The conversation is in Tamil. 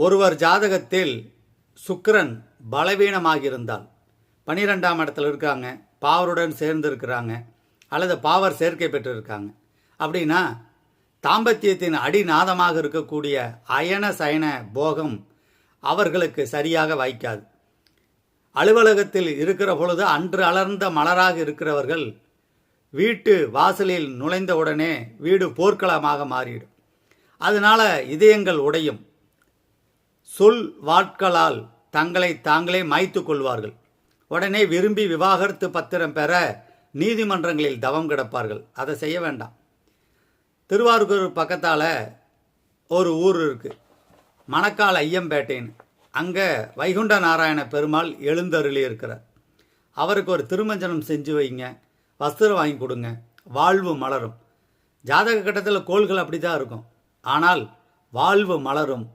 ஒருவர் ஜாதகத்தில் சுக்கிரன் பலவீனமாகியிருந்தால் 12ஆம் இடத்துல இருக்காங்க, பாவருடன் சேர்ந்து இருக்கிறாங்க, அல்லது பாவர் சேர்க்கை பெற்றிருக்காங்க அப்படின்னா தாம்பத்தியத்தின் அடிநாதமாக இருக்கக்கூடிய அயன சயன போகம் அவர்களுக்கு சரியாக வாய்க்காது. அலுவலகத்தில் இருக்கிற பொழுது அன்று அலர்ந்த மலராக இருக்கிறவர்கள் வீட்டு வாசலில் நுழைந்தவுடனே வீடு போர்க்களமாக மாறிடும். அதனால இதயங்கள் உடையும். சொல் வாட்களால் தங்களை தாங்களே மாய்த்து கொள்வார்கள். உடனே விரும்பி விவாகரத்து பத்திரம் பெற நீதிமன்றங்களில் தவம் கிடப்பார்கள். அதை செய்ய வேண்டாம். திருவாரூர் பக்கத்தால் ஒரு ஊர் இருக்குது, மணக்கால் ஐயம்பேட்டைன்னு. அங்கே வைகுண்ட நாராயண பெருமாள் எழுந்தருளி இருக்கிறார். அவருக்கு ஒரு திருமஞ்சனம் செஞ்சு வைங்க, வஸ்திரம் வாங்கி கொடுங்க, வாழ்வு மலரும். ஜாதக கட்டத்தில் கோள்கள் அப்படி தான் இருக்கும், ஆனால் வாழ்வு மலரும்.